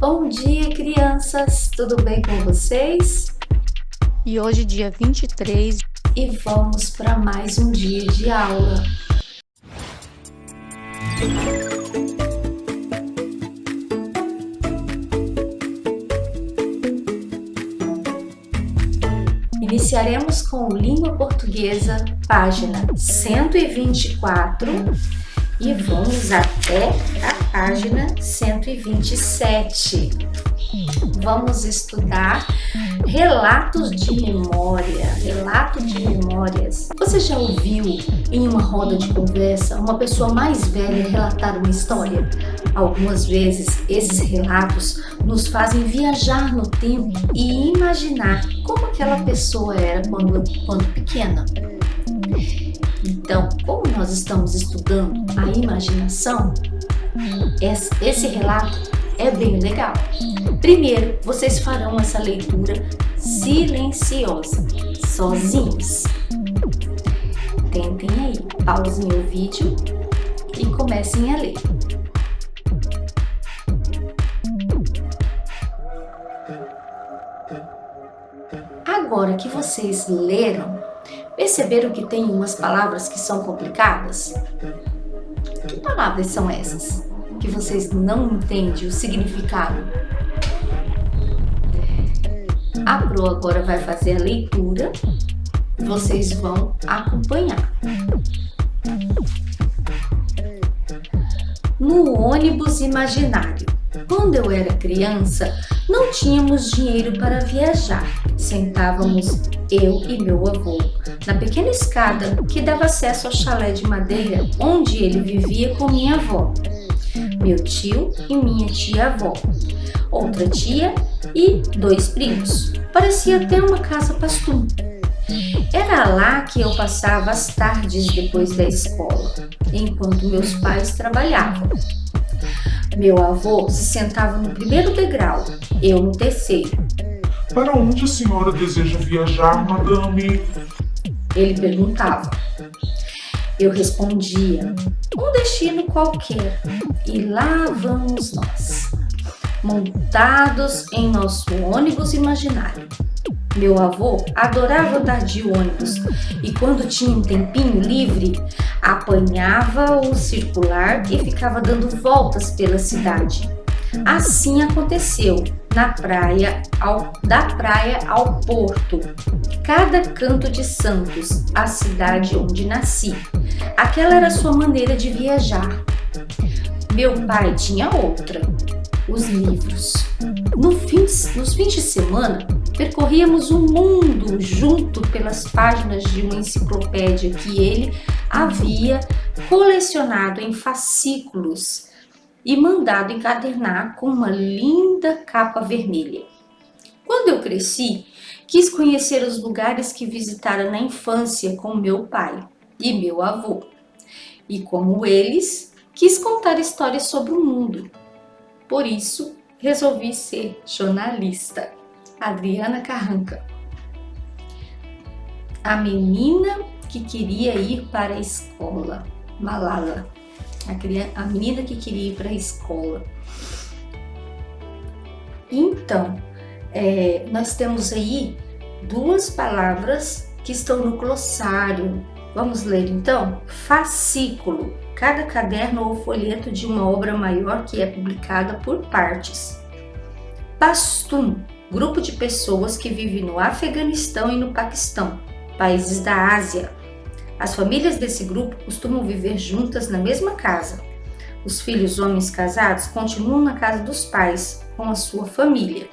Bom dia, crianças! Tudo bem com vocês? E hoje, dia 23, E vamos para mais um dia de aula. Iniciaremos com Língua Portuguesa, página 124, e vamos até a página 127. Vamos estudar relatos de memória, relato de memórias. Você já ouviu em uma roda de conversa uma pessoa mais velha relatar uma história? Algumas vezes esses relatos nos fazem viajar no tempo e imaginar como aquela pessoa era quando pequena. Então, como nós estamos estudando a imaginação, esse relato é bem legal. Primeiro, vocês farão essa leitura silenciosa, sozinhos. Tentem aí, pausem o vídeo e comecem a ler. Agora que vocês leram, perceberam que tem umas palavras que são complicadas? Que palavras são essas? Que vocês não entendem o significado? A Pro agora vai fazer a leitura e vocês vão acompanhar. No ônibus imaginário. Quando eu era criança, não tínhamos dinheiro para viajar. Sentávamos eu e meu avô na pequena escada que dava acesso ao chalé de madeira onde ele vivia com minha avó, meu tio e minha tia-avó, outra tia e 2 primos. Parecia até uma casa pastum. Era lá que eu passava as tardes depois da escola, enquanto meus pais trabalhavam. Meu avô se sentava no primeiro degrau, eu no terceiro. Para onde a senhora deseja viajar, madame? Ele perguntava. Eu respondia, um destino qualquer. E lá vamos nós, montados em nosso ônibus imaginário. Meu avô adorava andar de ônibus e quando tinha um tempinho livre, apanhava o circular e ficava dando voltas pela cidade. Assim aconteceu da praia ao porto, cada canto de Santos, a cidade onde nasci. Aquela era a sua maneira de viajar. Meu pai tinha outra, os livros. Nos fins de semana, percorríamos o mundo junto pelas páginas de uma enciclopédia que ele havia colecionado em fascículos e mandado encadernar com uma linda capa vermelha. Quando eu cresci, quis conhecer os lugares que visitara na infância com meu pai e meu avô. E como eles, quis contar histórias sobre o mundo. Por isso, resolvi ser jornalista. Adriana Carranca. A menina que queria ir para a escola. Malala. A menina que queria ir para a escola. Então, nós temos aí 2 palavras que estão no glossário. Vamos ler então? Fascículo. Cada caderno ou folheto de uma obra maior que é publicada por partes. Pastum. Grupo de pessoas que vivem no Afeganistão e no Paquistão, países da Ásia. As famílias desse grupo costumam viver juntas na mesma casa. Os filhos homens casados continuam na casa dos pais, com a sua família.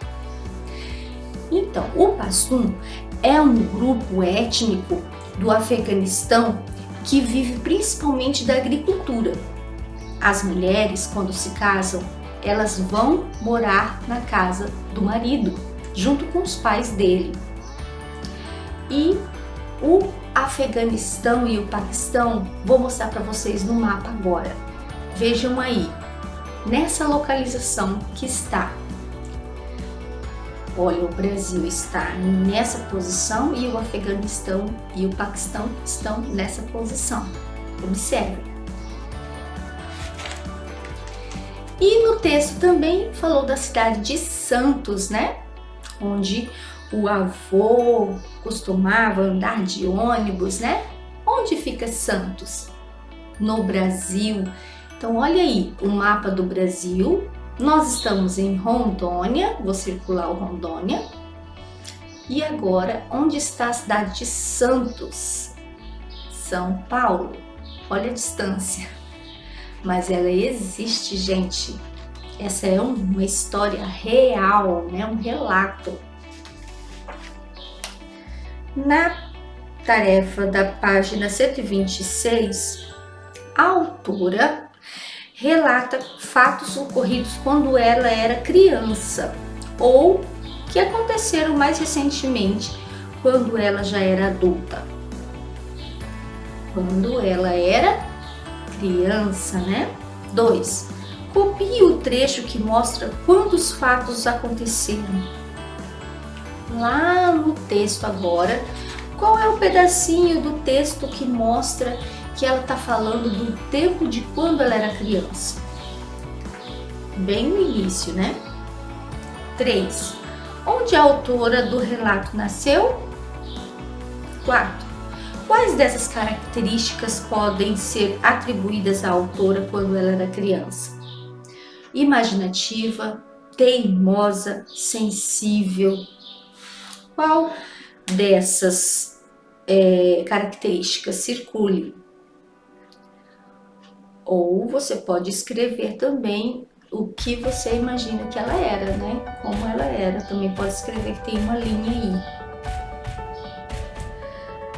Então, o Pastum é um grupo étnico do Afeganistão que vive principalmente da agricultura. As mulheres, quando se casam, elas vão morar na casa do marido, junto com os pais dele. E o Afeganistão e o Paquistão, vou mostrar para vocês no mapa agora. Vejam aí, nessa localização que está. Olha, o Brasil está nessa posição e o Afeganistão e o Paquistão estão nessa posição. Observe. E no texto também falou da cidade de Santos, né? Onde o avô costumava andar de ônibus, né? Onde fica Santos? No Brasil. Então, olha aí o mapa do Brasil. Nós estamos em Rondônia, vou circular o Rondônia. E agora, onde está a cidade de Santos? São Paulo. Olha a distância. Mas ela existe, gente. Essa é uma história real, né? Um relato. Na tarefa da página 126, a autora relata fatos ocorridos quando ela era criança ou que aconteceram mais recentemente quando ela já era adulta. Quando ela era criança, né? 2. Copie o trecho que mostra quantos fatos aconteceram. Lá no texto agora, qual é o pedacinho do texto que mostra que ela está falando do tempo de quando ela era criança? Bem no início, né? 3. Onde a autora do relato nasceu? 4. Quais dessas características podem ser atribuídas à autora quando ela era criança? Imaginativa, teimosa, sensível. Qual dessas características? Circule. Ou você pode escrever também o que você imagina que ela era, né? Como ela era. Também pode escrever que tem uma linha aí.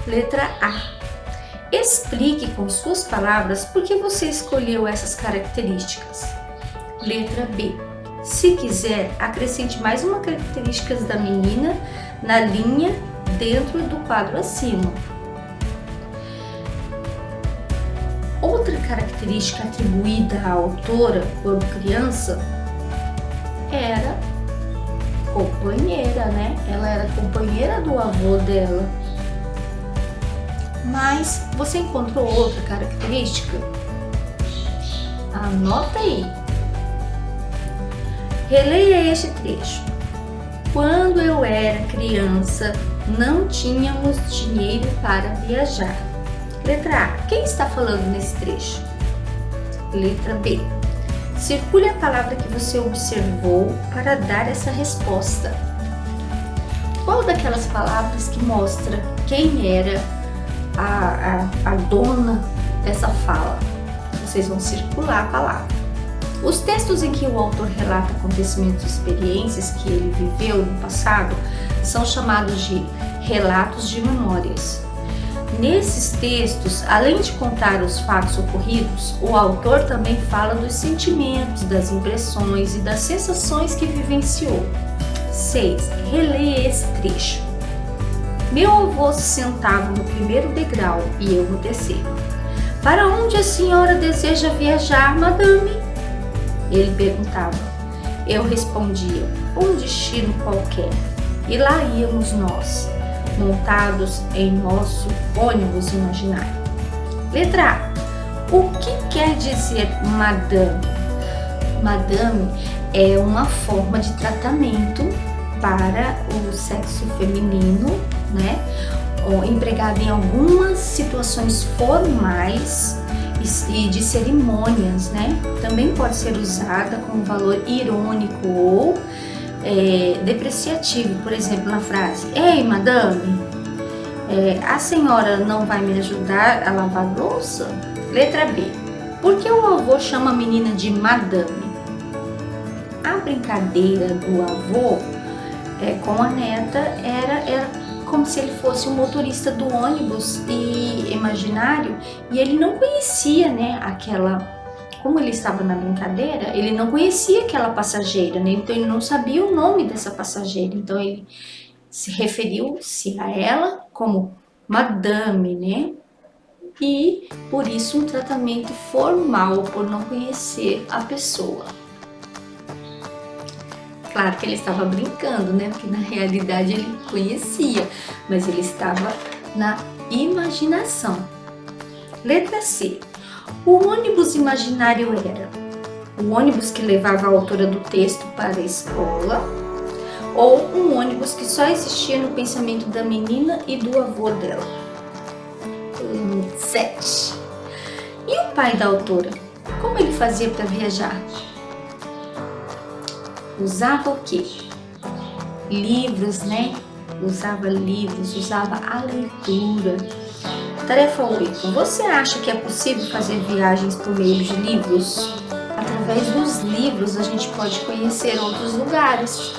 Letra A. Explique com suas palavras por que você escolheu essas características. Letra B. Se quiser, acrescente mais uma característica da menina na linha dentro do quadro acima. Outra característica atribuída à autora quando criança era companheira, né? Ela era companheira do avô dela. Mas você encontrou outra característica? Anota aí. Releia este trecho. Quando eu era criança, não tínhamos dinheiro para viajar. Letra A. Quem está falando nesse trecho? Letra B. Circule a palavra que você observou para dar essa resposta. Qual daquelas palavras que mostra quem era a dona dessa fala? Vocês vão circular a palavra. Os textos em que o autor relata acontecimentos e experiências que ele viveu no passado são chamados de relatos de memórias. Nesses textos, além de contar os fatos ocorridos, o autor também fala dos sentimentos, das impressões e das sensações que vivenciou. 6. Releia esse trecho. Meu avô se sentava no primeiro degrau e eu no terceiro. Para onde a senhora deseja viajar, madame? Ele perguntava. Eu respondia, um destino qualquer. E lá íamos nós, montados em nosso ônibus imaginário. Letra A. O que quer dizer madame? Madame é uma forma de tratamento para o sexo feminino, né? Empregada em algumas situações formais e de cerimônias, né? Também pode ser usada com valor irônico ou depreciativo, por exemplo, na frase: Ei, madame, a senhora não vai me ajudar a lavar a louça? Letra B. Por que o avô chama a menina de madame? A brincadeira do avô com a neta era como se ele fosse um motorista do ônibus imaginário e ele não conhecia, né, como ele estava na brincadeira, ele não conhecia aquela passageira, né, então ele não sabia o nome dessa passageira, então ele se referiu-se a ela como madame, né, e por isso um tratamento formal por não conhecer a pessoa. Claro que ele estava brincando, né? Porque na realidade ele conhecia, mas ele estava na imaginação. Letra C. O ônibus imaginário era o ônibus que levava a autora do texto para a escola, ou um ônibus que só existia no pensamento da menina e do avô dela. 7. E o pai da autora? Como ele fazia para viajar? Usava o quê? Livros, né? Usava livros, usava a leitura. Tarefa 8. Você acha que é possível fazer viagens por meio de livros? Através dos livros a gente pode conhecer outros lugares.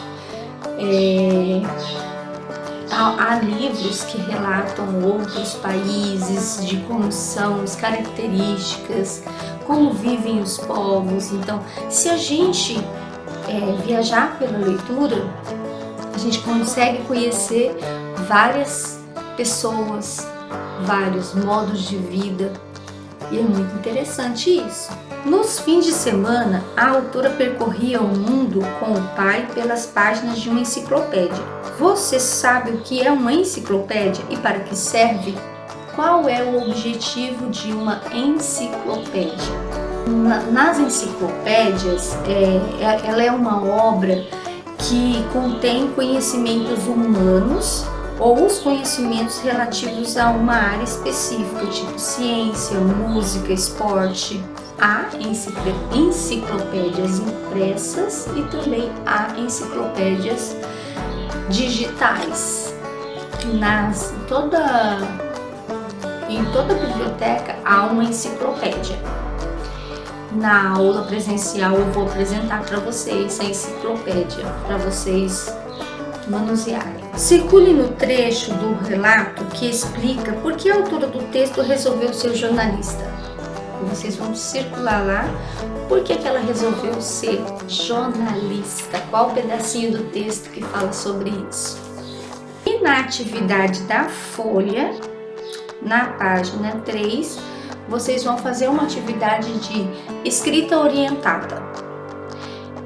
Há livros que relatam outros países, de como são as características, como vivem os povos. Então, se a gente viajar pela leitura, a gente consegue conhecer várias pessoas, vários modos de vida, e é muito interessante isso. Nos fins de semana, a autora percorria o mundo com o pai pelas páginas de uma enciclopédia. Você sabe o que é uma enciclopédia e para que serve? Qual é o objetivo de uma enciclopédia? Nas enciclopédias, ela é uma obra que contém conhecimentos humanos ou os conhecimentos relativos a uma área específica, tipo ciência, música, esporte. Há enciclopédias impressas e também há enciclopédias digitais. Em toda biblioteca há uma enciclopédia. Na aula presencial eu vou apresentar para vocês a enciclopédia, para vocês manusearem. Circule no trecho do relato que explica por que a autora do texto resolveu ser jornalista. Vocês vão circular lá por que ela resolveu ser jornalista, qual pedacinho do texto que fala sobre isso. E na atividade da folha, na página 3, vocês vão fazer uma atividade de escrita orientada.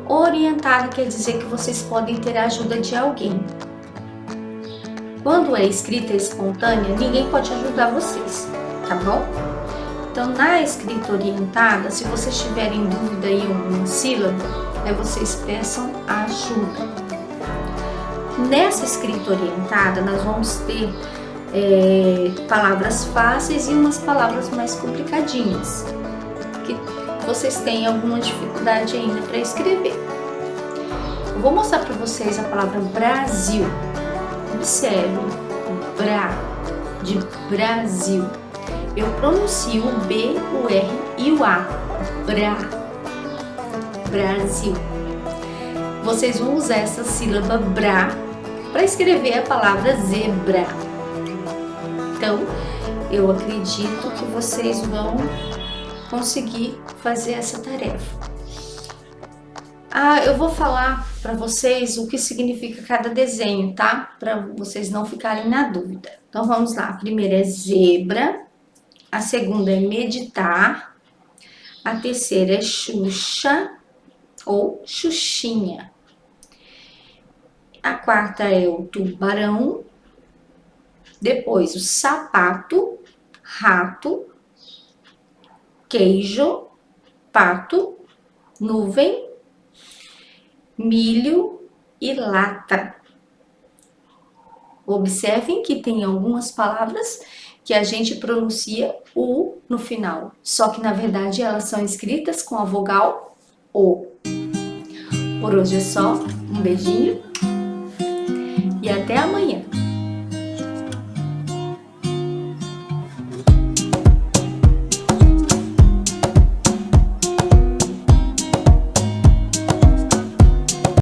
Orientada quer dizer que vocês podem ter a ajuda de alguém. Quando é escrita espontânea, ninguém pode ajudar vocês, tá bom? Então, na escrita orientada, se vocês tiverem dúvida em uma sílaba, vocês peçam ajuda. Nessa escrita orientada, nós vamos ter palavras fáceis e umas palavras mais complicadinhas, que vocês têm alguma dificuldade ainda para escrever. Eu vou mostrar para vocês a palavra Brasil. Observe, de Brasil. Eu pronuncio o B, o R e o A. Brasil. Vocês vão usar essa sílaba bra para escrever a palavra zebra. Então, eu acredito que vocês vão conseguir fazer essa tarefa. Eu vou falar para vocês o que significa cada desenho, tá? Para vocês não ficarem na dúvida. Então, vamos lá. A primeira é zebra. A segunda é meditar, a terceira é Xuxa ou Xuxinha. A quarta é o tubarão, depois o sapato, rato, queijo, pato, nuvem, milho e lata. Observem que tem algumas palavras que a gente pronuncia U no final, só que na verdade elas são escritas com a vogal O. Por hoje é só, um beijinho e até amanhã!